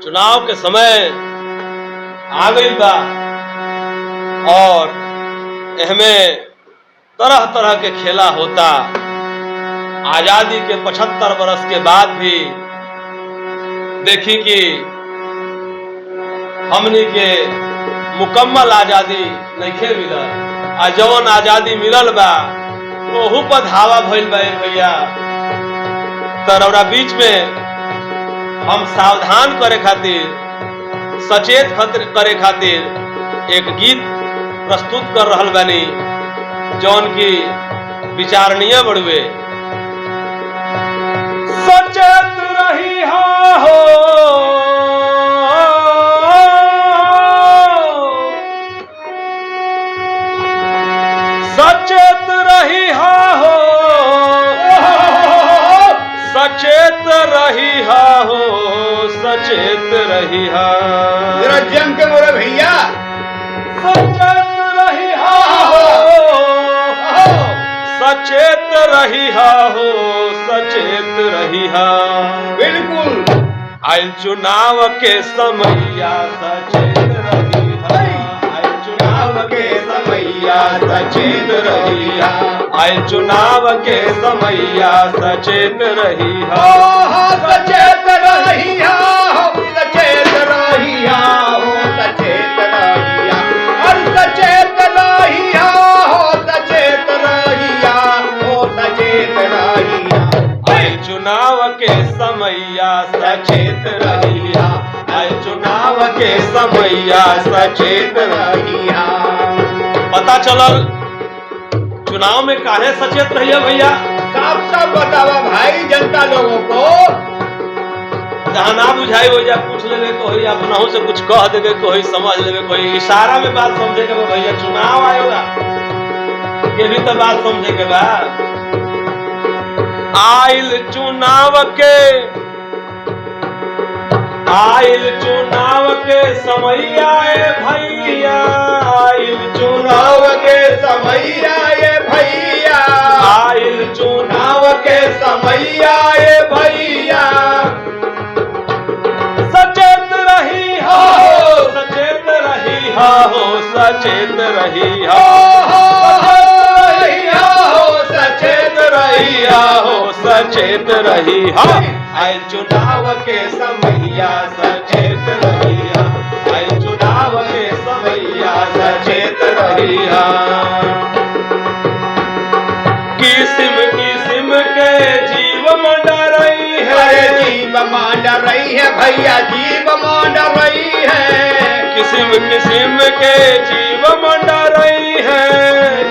चुनाव के समय आ गई बा और इसमें तरह तरह के खेला होता। आजादी के 75 वर्ष के बाद भी देखी कि हमनी के मुकम्मल आजादी नहीं मिलल। आ जवन आजादी मिलल बा ओहू पर धावा भइल बा भैया। तरौरा बीच में हम सावधान करे खातिर, सचेत करे खातिर एक गीत प्रस्तुत कर रहल बानी जौन की विचारणीय बड़ुए। सचेत रही हो सचेत रही हो सचेत रही हो सचेत रही जम के मोरे भैया सचेत रही हो सचेत रही हो सचेत रही बिल्कुल। आइल चुनाव के समैया सचेत रही आइल चुनाव के समैया सचेत रही आइल चुनाव के समैया सचेत रही सचेत रही सचेत रही सचेत रही और सचेत रही सचेत रही सचेत रही आइल चुनाव के समैया सचेत रही आइल चुनाव के समैया सचेत रही। पता चलल चुनाव में काहे सचेत रहिए भैया। साफ साफ बतावा भाई जनता लोगों को। जहाँ ना बुझाई हो जा पूछ लेवे कोई, अपना से कुछ कह देवे कोई, समझ लेवे कोई, इशारा में बात समझे के भैया। चुनाव आएगा के भी तो बात समझे के बाद। आइल चुनाव के समैया भैया आइल चुनाव के समैया भैया आइल चुनाव के समैया भैया सचेत रही हो सचेत रही हो सचेत रही सचेत रही सचेत रही आइल चुनाव के समैया सचेत रही आइल चुनाव के समैया सचेत रही। किस्म किस्म के जीव मंडा रही है जीव मांडा रही है भैया जीव मांडा रही है किस्म किस्म के जीव मंडा रही है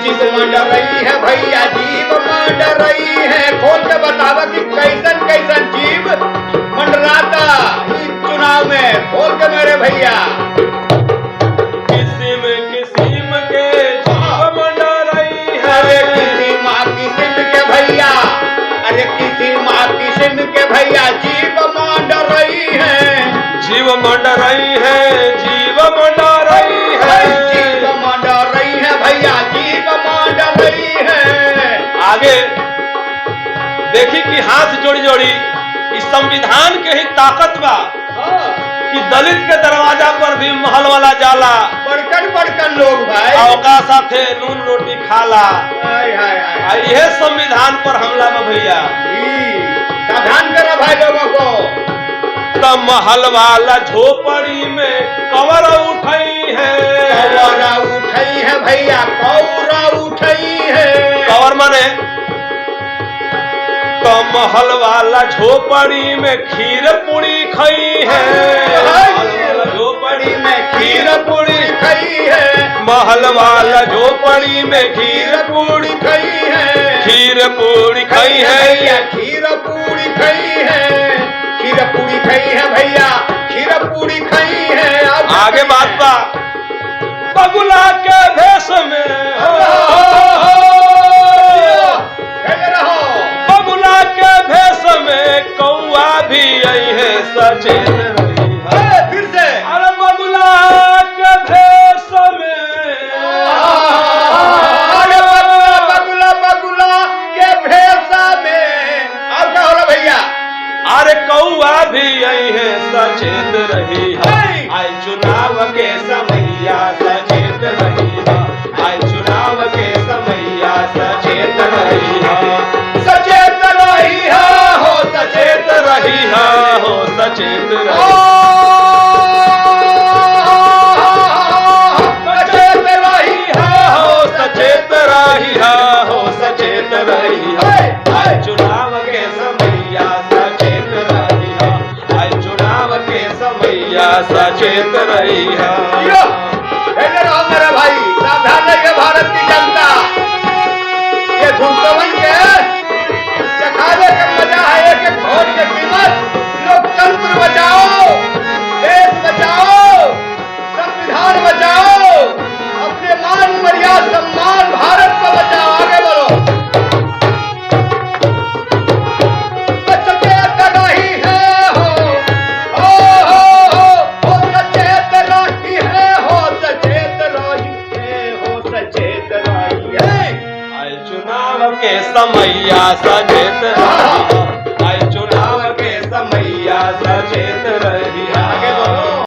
जीव मांडा रही है भैया जीव मांडा रही है। खोल के बतावा कि कैसन कैसन जीव मंडराता इस चुनाव में। खोल के मेरे भैया किस्म किस्म के जीव मंडा रही है। अरे किसी माँ किस्म के भैया अरे किसी माँ किस्म के भैया जीव मांडा रही है जीव मंडा रही है जीव मंडा रही है जीव मांडा रही है भैया जीव मांडा रही है। आगे देखी कि हाथ जोड़ी जोड़ी इस संविधान के ही ताकत बा कि दलित के दरवाजा पर भी महल वाला जाला। बड़कन लोग भाई अवका साथे नून रोटी खाला। हाय हाय हाय यह संविधान पर हमला में भैया। सावधान करो भाई लोगों को। तब महल वाला झोपड़ी में कवर उठाई है कौरा उठाई है भैया कौरा उठाई है। कवर माने तो महल वाला झोपड़ी में खीर पूरी खाई है झोपड़ी में खीर पूरी खाई है महल वाला झोपड़ी में खीर पूरी खाई है खीर पूरी खाई है खीर पूरी खाई है खीर पूरी खाई है भैया खीर पूरी खाई है। आगे बात बा बगुला के भेष में बगुला के भेष में कौआ भी आई है सचेत रही फिर से अरे बगुला के भेष में बगुला बगुला के भेष में। और क्या हो रहा भैया अरे कौआ भी आई है सचेत रही है। आए चुनाव के समैया सचेत रही है। आए चुनाव के समैया सचेत रही है। सचेत रही है हो, सचेत रही है हो, सचेत रही सचेत रही है हो, सचेत रही है हो, सचेत रही है। आए चुनाव के समैया सचेत रही है। आए चुनाव के समैया सचेत रही है। मेरे भाई सावधान रहिए भारत की जनता। ये धूमपवन के चखावे का मजा है एक एक वोट की कीमत। लोकतंत्र बचाओ, देश बचाओ, संविधान बचाओ, अपने मान मर्यादा सम्मान भारत को बचाओ। आगे बढ़ो। सचेत रही है हो, सचेत रही है हो, सचेत रही है हो, सचेत रही है। आए चुनाव के समैया सचेत रही है।